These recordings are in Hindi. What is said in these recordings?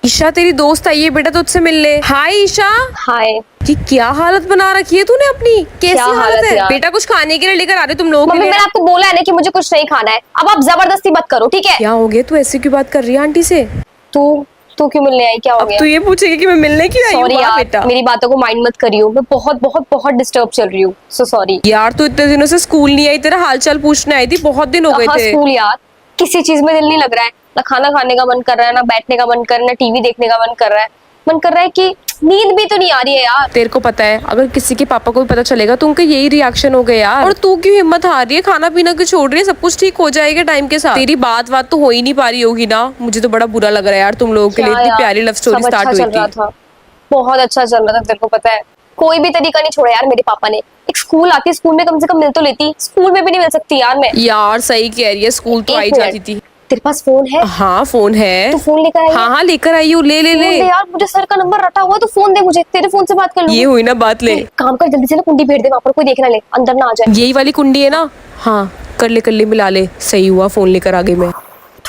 ईशा तेरी दोस्त आई है बेटा तुझसे मिलने। हाय ईशा। हाय। ये क्या हालत बना रखी है तूने अपनी, कैसी क्या हालत है यार? बेटा? कुछ खाने के लिए लेकर आ रहे तुम लोगों के मम्मी लिए। मैंने आपको बोला है ना कि मुझे कुछ नहीं खाना है, अब आप जबरदस्ती मत करो, ठीक है? क्या हो गया, तू ऐसे क्यों बात कर रही है आंटी से? तू तू क्यों मिलने आई, क्या हो अब गया? तू ये पूछेगी कि मैं मिलने क्यों आई हूँ? सॉरी वाह यार, बेटा। मेरी बातों को माइंड मत करियो, मैं बहुत बहुत बहुत डिस्टर्ब चल रही हूँ, सो सॉरी। यार तू इतने दिनों से स्कूल नहीं आई, तेरा हालचाल पूछने आई थी, बहुत दिन हो गए हाँ थे। स्कूल यार, किसी चीज में दिल नहीं लग रहा है, ना खाना खाने का मन कर रहा है, ना बैठने का मन कर रहा है, ना टीवी देखने का मन कर रहा है। मन कर रहा है कि नींद भी तो नहीं आ रही है यार। तेरे को पता है अगर किसी के पापा को भी पता चलेगा तो उनका यही रिएक्शन हो गया यार। और तू क्यों हिम्मत हार रही है? खाना पीना क्यों छोड़ रही है? सब कुछ ठीक हो जाएगा टाइम के साथ। तेरी बात तो हो ही नहीं पा रही होगी ना। मुझे तो बड़ा बुरा लग रहा है यार, तुम लोगों के लिए इतनी प्यारी लव स्टोरी स्टार्ट हुई चल रहा थी। था, बहुत अच्छा चल रहा था, तेरे को पता है कोई भी तरीका नहीं छोड़ा यार मेरे पापा ने। एक स्कूल आती, स्कूल में कम से कम मिल तो लेती, स्कूल में भी नहीं मिल सकती यार मैं। यार सही कह रही है, स्कूल तो आई एक जाती मिनट, थी। तेरे पास फोन है? हाँ फोन है। तू फोन लेकर आई है? हाँ हाँ लेकर आई हूँ, ले ले फोन ले। दे यार, मुझे सर का नंबर रटा हुआ, तो फोन दे मुझे, तेरे फोन से बात कर लूंगी। ये हुई ना बात, ले। काम कर जल्दी से ना, कुंडी फेर दे, वहां पर कोई देख ना ले, अंदर ना आ जाए। यही वाली कुंडी है ना? हाँ कर ले मिला ले। सही हुआ फोन लेकर आ गई मैं।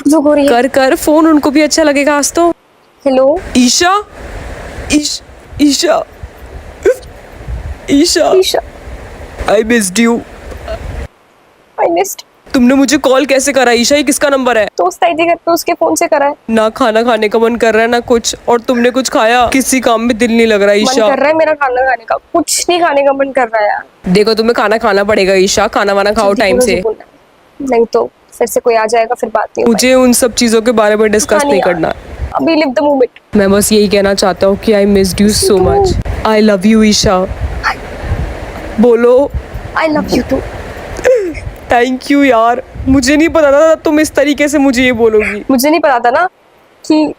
जो हो रही है। कर कर फोन, उनको भी अच्छा लगेगा आज तो। Hello Isha Isha Isha Isha, I missed you. I missed. तुमने मुझे कॉल कैसे करा ईशा? ये किसका नंबर है? दोस्त आई थी घर पे, उसके फोन से करा है। ना खाना खाने का मन कर रहा है ना कुछ, और तुमने कुछ खाया? किसी काम में दिल नहीं लग रहा मन ईशा। कर रहा है मेरा खाना खाने का, कुछ नहीं खाने का मन कर रहा है यार। देखो तुम्हें खाना खाना पड़ेगा ईशा, खाना वाना खाओ जल्दी टाइम बोलो, से। जो बोलना है। नहीं तो फिर से कोई आ जाएगा, फिर बात नहीं हो मुझे उन सब चीजों के बारे में डिस्कस पाएगी। नहीं हाँ करना। यार, अभी लिव द मोमेंट। मैं बस यही कहना चाहता हूँ कि I missed you so much. I love you Isha. बोलो I love you too. Thank you यार, मुझे नहीं पता था तुम इस तरीके से मुझे ये बोलोगी। मुझे नहीं पता था ना कि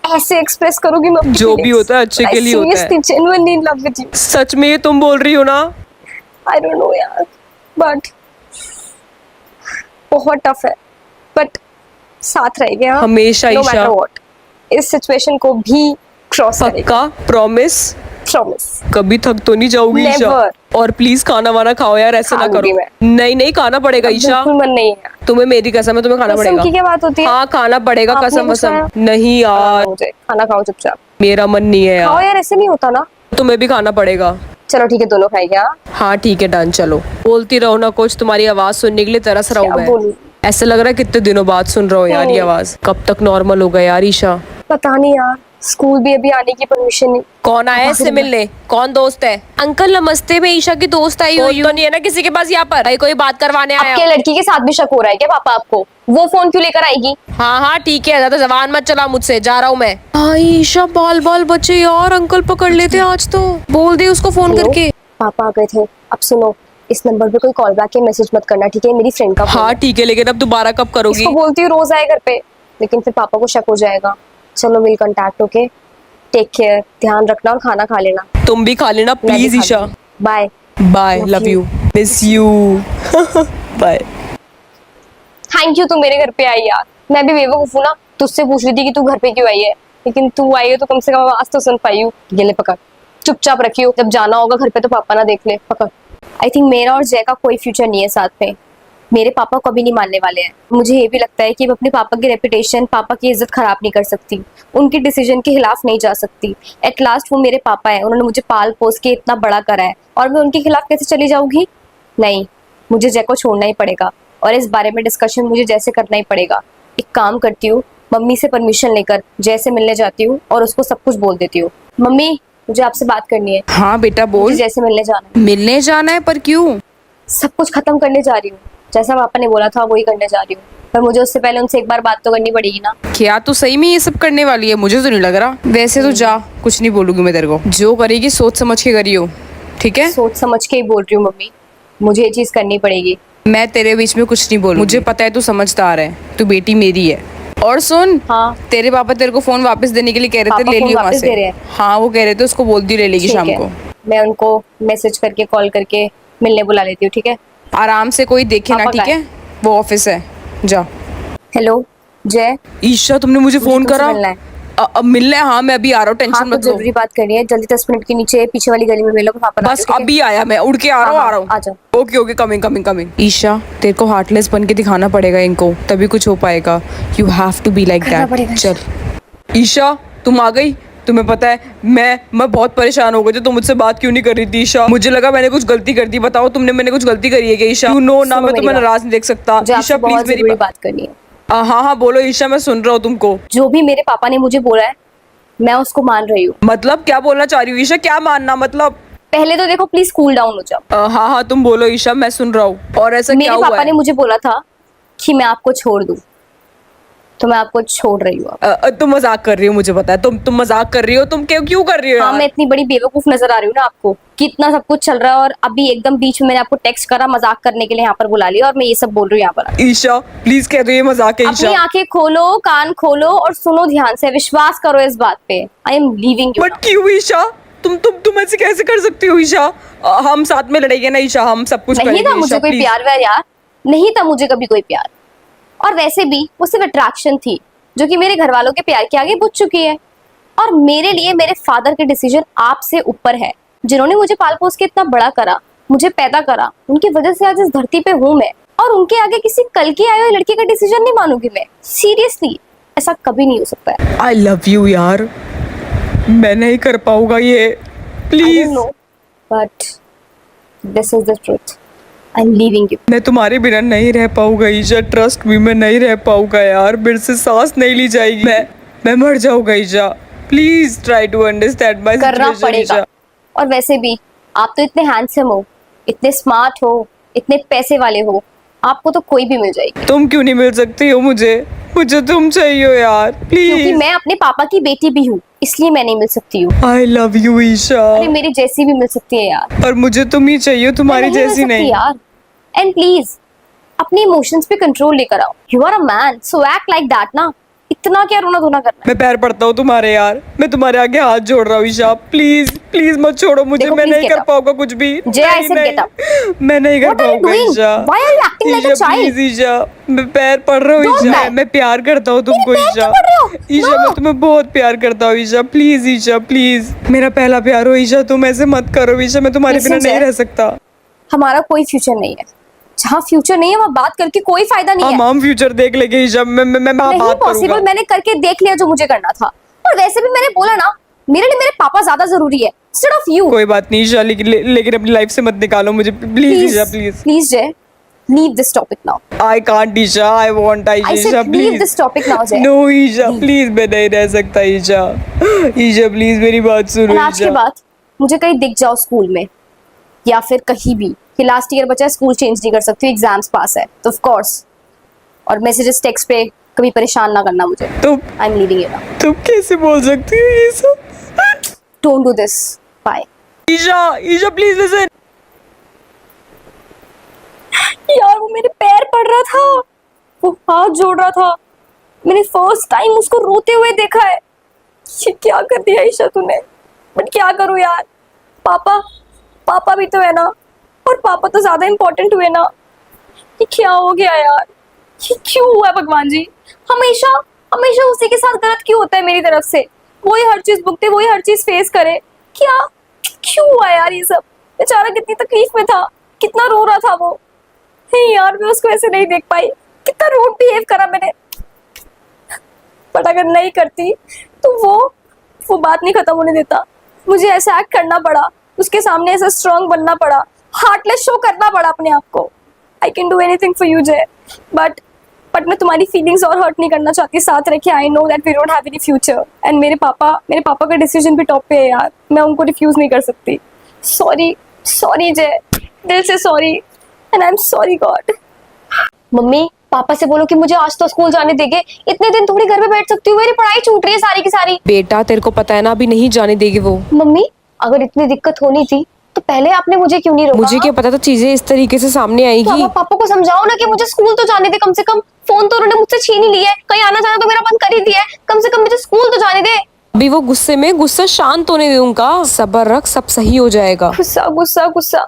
ऐसे एक्सप्रेस करोगी। मैं जो भी होता है अच्छे के लिए होता है। Seriously genuinely in love with you. सच में ये तुम बोल रही हो ना? आई डोंट नो यार, बट बहुत टफ है, बट साथ रहेंगे हाँ, हमेशा नो ईशा। Matter what. इस सिचुएशन को भी क्रॉस करेंगे, पक्का? प्रॉमिस? प्रॉमिस। कभी थक तो नहीं जाओगी ईशा? Never. और प्लीज खाना वाना खाओ यार, ऐसे ना खाऊंगी करो। मैं। नहीं नहीं खाना पड़ेगा ईशा। बिल्कुल मन नहीं है। तुम्हें मेरी कसम है, तुम्हें खाना कसम पड़ेगा। की क्या बात होती है? हाँ खाना पड़ेगा, आपने कसम कुछ कसम। खाया? नहीं यार मुझे खाना खाओ चुपचाप। मेरा मन नहीं है खाओ यार। यार, ऐसे नहीं होता ना। तुम्हें भी खाना पड़ेगा। चलो ठीक है, दोनों खाएंगे हाँ। हाँ ठीक है डन, चलो। बोलती रहो ना कुछ, तुम्हारी आवाज सुनने के लिए तरस रहा हूँ क्या मैं। बोलूं? ऐसा लग रहा है कितने दिनों बाद सुन रहा हूँ यार ये आवाज। कब तक नॉर्मल होगा यार ईशा? पता नहीं यार, स्कूल भी अभी आने की परमिशन नहीं। कौन आया है इससे मिलने? कौन दोस्त है? अंकल नमस्ते, मैं ईशा की दोस्त आई हुई हूँ। तो नहीं है ना किसी के पास यहाँ पर? भाई कोई बात करवाने आया? आपके लड़की के साथ भी शक हो रहा है क्या पापा आपको? वो फोन क्यों लेकर आएगी? हाँ हाँ ठीक है, ज्यादा जबान मत चला मुझसे, जा रहा हूँ मैं। ईशा बाल बाल बचे यार, अंकल पकड़ लेते आज तो। बोल दे उसको फोन हेलो? करके। पापा आ गए थे। अब सुनो, इस नंबर पे कोई कॉल बैक या मैसेज मत करना, ठीक है? मेरी फ्रेंड का फोन हाँ है। ठीक है, लेकिन अब दोबारा कब करोगी? इसको बोलती हूँ रोज आए घर पे, लेकिन फिर पापा को शक हो जाएगा। चलो will contact, okay? Take care, ध्यान रखना और खाना खा लेना। तुम भी खा लेना please Isha. Bye bye, love you, miss you. Bye. Thank you, तू मेरे घर पे आई यार। मैं भी बेवकूफ हूँ ना, तुझसे पूछ रही थी कि तू घर पे क्यों आई है, लेकिन तू आई है तो कम से कम आवाज तो सुन पाई हूँ। ये ले पकड़, चुपचाप रखियो, जब जाना होगा घर पे तो पापा ना देख ले। पकड़। आई थिंक मेरा और जय का कोई फ्यूचर नहीं है साथ में। मेरे पापा कभी नहीं मानने वाले हैं। मुझे ये भी लगता है कि मैं अपने पापा की रेपुटेशन, पापा की इज्जत खराब नहीं कर सकती, उनकी डिसीजन के खिलाफ नहीं जा सकती। एट लास्ट वो मेरे पापा हैं, उन्होंने मुझे पाल पोस के इतना बड़ा करा है, और मैं उनके खिलाफ कैसे चली जाऊंगी? नहीं, मुझे जय को छोड़ना ही पड़ेगा, और इस बारे में डिस्कशन मुझे जैसे करना ही पड़ेगा। एक काम करती हूँ, मम्मी से परमिशन लेकर जय से मिलने जाती हूँ और उसको सब कुछ बोल देती हूँ। मम्मी, मुझे आपसे बात करनी है। हाँ बेटा बोल। मुझे जय से मिलने जाना है। मिलने जाना है? पर क्यों? सब कुछ खत्म करने जा रही हूँ, जैसा पापा ने बोला था वही करने जा रही हूँ, पर मुझे उससे पहले उनसे एक बार बात तो करनी पड़ेगी ना। क्या तू सही में ये सब करने वाली है? मुझे तो नहीं लग रहा। वैसे तो जा, कुछ नहीं बोलूंगी मैं तेरे को। जो करेगी सोच समझ के करियो, ठीक है? सोच समझ के ही बोल रही हूँ मम्मी, मुझे ये चीज करनी पड़ेगी। मैं तेरे बीच में कुछ नहीं बोलूंगी। मुझे पता है तू समझदार है, तू बेटी मेरी है। और सुन, हाँ तेरे पापा तेरे को फोन वापस देने के लिए कह रहे थे, पापा ले फोन लियो वहाँ वापस से। दे रहे हैं? हाँ वो कह रहे थे उसको बोलती ले लेगी ठीक शाम है, को। मैं उनको मैसेज करके कॉल करके मिलने बुला लेती हूँ, ठीक है? आराम से, कोई देखे ना, पापा ठीक कहाँ है? वो ऑफिस है, जा। हेलो जय, ईशा तुमने मुझे फोन तुमसे करा? मिलना है। अब मिलना है? हाँ मैं अभी आ रहा हूँ, टेंशन हाँ मत कुछ लो। जरूरी बात करनी है, जल्दी 10 मिनट के नीचे पीछे वाली गली में मिलो, पापा बस अभी आया, मैं उड़ के आ रहा हूँ, हाँ, आ रहा हूँ। आ जाओ। Okay okay, coming coming coming. Isha तेरे को हार्टलेस बन के दिखाना पड़ेगा इनको, तभी कुछ हो पाएगा। You have to be like करना दैट। पड़ेगा। चल ईशा। तुम आ गई। तुम्हें पता है मैं बहुत परेशान हो गई थी, तुम मुझसे बात क्यों नहीं कर रही थी ईशा? मुझे लगा मैंने कुछ गलती कर दी। बताओ तुमने, मैंने कुछ गलती करी है क्या ईशा? यू नो ना, सुनो मैं मेरी तुम्हें बात। नाराज नहीं देख सकता। मुझे आपसे ईशा प्लीज बहुत मेरी जरूरी बात करनी है। हाँ हाँ बोलो ईशा, मैं सुन रहा हूँ तुमको। जो भी मेरे पापा ने मुझे बोला है मैं उसको मान रही हूँ। मतलब क्या बोलना चाह रही हूँ ईशा? क्या मानना मतलब? पहले तो देखो प्लीज कूल डाउन हो जाओ। हाँ हाँ तुम बोलो ईशा, मैं सुन रहा हूँ। और ऐसा क्या मेरे हुआ पापा है? ने मुझे बोला था कि मैं आपको छोड़ दूं, तो मैं आपको छोड़ रही हूँ अब। तुम मजाक कर रही हो, मुझे पता है तुम मजाक कर रही हो। तुम क्यों कर रही हो हाँ यार? मैं इतनी बड़ी बेवकूफ नजर आ रही हूँ ना आपको कि इतना सब कुछ चल रहा है और अभी एकदम बीच में मैंने आपको टेक्स्ट करा मजाक करने के लिए यहाँ पर बुला लिया और मैं ये सब बोल रही हूँ यहाँ पर। ईशा प्लीज कह रही है मजाक है अपनी ईशा। आंखें खोलो, कान खोलो और सुनो ध्यान से, विश्वास करो इस बात पे। आई एम लीविंग यू। बट क्यों ईशा? तुम ऐसे कैसे कर सकती हो ईशा? हम साथ में लड़ेंगे ना ईशा, हम सब कुछ नहीं करेंगे था मुझे ईशा, कोई please। प्यार व्यार यार, नहीं था मुझे कभी कोई प्यार। और वैसे भी वो सिर्फ अट्रैक्शन थी जो कि मेरे घर वालों के प्यार के आगे बुझ चुकी है। और मेरे लिए मेरे फादर के डिसीजन आपसे ऊपर है, जिन्होंने मुझे पाल पोस के इतना बड़ा करा, मुझे पैदा करा। उनकी वजह से आज इस धरती पे हूं मैं, और उनके आगे किसी कल की आई हुई लड़की का डिसीजन नहीं मानूंगी मैं। सीरियसली ऐसा कभी नहीं हो सकता है। आई लव यू यार, मैं नहीं कर पाऊंगा ये, I please. Don't know but this is the truth. I am leaving you. मैं तुम्हारे बिना नहीं रह पाऊंगा ईशा, ट्रस्ट मी, मैं नहीं रह पाऊंगा यार। मेरे से सांस नहीं ली जाएगी, मैं मर जाऊंगा Isha. Please try to understand my करना सिचुएशन पड़ेगा। ईशा। और वैसे भी आप तो इतने हैंडसम हो, इतने स्मार्ट हो, इतने पैसे वाले हो, आपको तो कोई भी मिल जाएगी। तुम क्यों नहीं मिल सकती हो मुझे? मुझे तुम चाहिए हो यार, क्योंकि प्लीज। मैं अपने पापा की बेटी भी हूँ, इसलिए मैं नहीं मिल सकती हूँ। I love you Isha. अरे मेरी जैसी भी मिल सकती है यार। और मुझे तुम ही चाहिए, मैं तुम्हारी नहीं मिल जैसी सकती नहीं। यार। एंड प्लीज अपने इमोशंस पे कंट्रोल लेकर आओ। You are a man, so act like that ना। इतना क्या रोना धोना करना है? मैं पैर पड़ता हूँ तुम्हारे यार, मैं तुम्हारे आगे हाथ जोड़ रहा हूँ ईशा, प्लीज प्लीज मत छोड़ो मुझे। देखो, मैं please नहीं get कर up. पाऊंगा कुछ भी। जय, I नहीं, said नहीं, get up. मैं नहीं कर What are you पाऊंगा doing? Isha. Why are you acting like a Isha child? Please Isha, मैं पैर पड़ रहा हूँ Don't ईशा। beg. मैं प्यार करता हूँ तुमको पैर ईशा। क्यों पड़ रहे हो? ईशा No. मैं तुम्हें बहुत प्यार करता हूँ ईशा, प्लीज ईशा प्लीज। मेरा पहला प्यार हो ईशा, तुम ऐसे मत करो ईशा, मैं तुम्हारे Listen, बिना नहीं जय. रह सकता। हमारा कोई फ्यूचर नहीं है। जहाँ फ्यूचर नहीं है वहाँ बात करके कोई फायदा नहीं है। हम फ्यूचर देख लेंगे ईशा, मैं नहीं बात पॉसिबल। करूंगा। मैंने करके देख लिया जो मुझे करना था। और वैसे भी मैंने बोला ना, मेरे लिए मेरे पापा ज्यादा जरूरी है इंस्टेड ऑफ यू। कोई बात नहीं ईशा, लेकिन अपनी लाइफ से मत निकालो मुझे, please Isha please. Please Jay, leave this topic now. I can't Isha, I want I said Isha leave please. this topic now, Jay. No Isha please, मैं नहीं रह सकता ईशा। ईशा प्लीज मेरी बात सुनो आज के ईशा। बाद मुझे कहीं दिख जाओ स्कूल में या फिर कहीं भी कि लास्ट ईयर बचा है, स्कूल चेंज नहीं कर सकती, एग्जाम्स पास है तो ऑफ कोर्स। और मैसेजेस टेक्स्ट पे कभी परेशान ना करना मुझे। I am leaving you now. तुम कैसे बोल सकती हो ये सब? Don't do this. Bye. Isha please listen. यार वो मेरे पैर पड़ रहा था, वो हाथ जोड़ रहा था, मैंने फर्स्ट टाइम उसको रोते हुए देखा है। ये क्या कर दिया ईशा तूने? बट क्या करूं यार, पापा भी तो है ना, और पापा तो ज्यादा इम्पोर्टेंट हुए ना। ये क्या हो गया यार, ये क्यों हुआ है भगवान जी? हमेशा हमेशा उसी के साथ गलत क्यों होता है मेरी तरफ से? वही हर चीज भुगते, वही हर चीज फेस करे। क्या क्यों हुआ यार ये सब? बेचारा कितनी तकलीफ में था, कितना रो रहा था वो। नहीं यार मैं उसको ऐसे नहीं देख पाई, कितना रूड बिहेव करा मैंने। बट अगर नहीं करती तो वो बात नहीं खत्म होने देता। मुझे ऐसा एक्ट करना पड़ा, उसके सामने ऐसा स्ट्रांग बनना पड़ा, हार्टलेस शो करना पड़ा अपने आप को। I can do anything for you जय, बट मैं तुम्हारी फीलिंग्स और हर्ट नहीं करना चाहती साथ रखे। I know that we don't have any future and मेरे पापा का डिसीजन भी टॉप पे है यार, मैं उनको रिफ्यूज नहीं कर सकती। सॉरी जय, दिल से sorry and I am sorry God. Mummy papa से बोलो कि मुझे आज तो स्कूल जाने देंगे, इतने दिन थोड़ी घर पे बैठ सकती हूँ, मेरी पढ़ाई छूट रही है सारी की सारी। बेटा तेरे को पता है ना, अभी नहीं जाने देगी वो। मम्मी अगर इतनी दिक्कत होनी थी तो पहले आपने मुझे क्यों नहीं रोका? मुझे क्या पता था चीजें इस तरीके से सामने आएगी। पापा को समझाओ ना कि मुझे स्कूल तो जाने दे, कम से कम फोन तो उन्होंने मुझसे छीन ही लिया है, कहीं आना जाना तो मेरा बंद कर ही दिया है, कम से कम मुझे स्कूल तो जाने दे। अभी वो गुस्से में, गुस्सा शांत होने दे उनका, सब्र रख, सब सही हो जाएगा। गुस्सा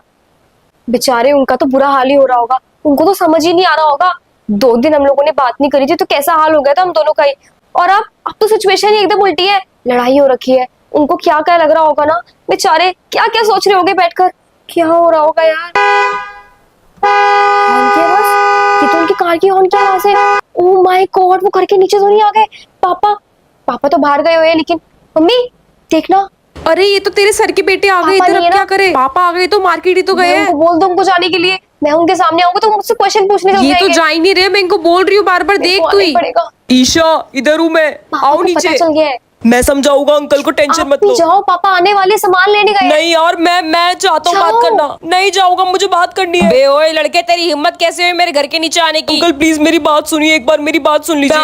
बेचारे, उनका तो बुरा हाल ही हो रहा होगा, उनको तो समझ ही नहीं आ रहा होगा। 2 दिन हम लोगों ने बात नहीं करी थी तो कैसा हाल हो गया था हम दोनों का ही। और अब तो सिचुएशन ही एकदम उल्टी है, लड़ाई हो रखी है। उनको क्या क्या लग रहा होगा ना, बेचारे क्या क्या सोच रहे होंगे बैठकर, क्या हो रहा होगा यार। ये तो उनकी कार की हॉर्न की आवाज है। ओह माय गॉड, वो घर के नीचे तो नहीं आ गए? पापा पापा तो बाहर गए हुए हैं, लेकिन मम्मी देखना, अरे ये तो तेरे सर के बेटे आ गए पापा इधर, नहीं अब है क्या ना? करे? पापा आ गए तो मार्केट ही तो गए मैं हैं। उनको बोल दूं उनको जाने के लिए, मैं उनके सामने आऊंगा तो वो मुझसे क्वेश्चन पूछने लग ये तो जाएंगे। जा ही नहीं रहे, मैं इनको बोल रही हूँ बार बार, देख मेरे को तू आना ही। ही पड़ेगा। ईशा इधर हूँ मैं, पापा आओ को पता नीचे। चल गया है। मैं समझाऊंगा अंकल को, टेंशन आप मत भी लो। जाओ, पापा आने वाले, सामान लेने गए हैं। नहीं यार, मैं चाहता हूँ बात जाओ। करना। नहीं जाऊंगा, मुझे बात करनी है। बे ओए लड़के, तेरी हिम्मत कैसे हुई मेरे घर के नीचे आने की? अंकल प्लीज मेरी बात सुनिए, एक बार मेरी बात सुन लीजिए।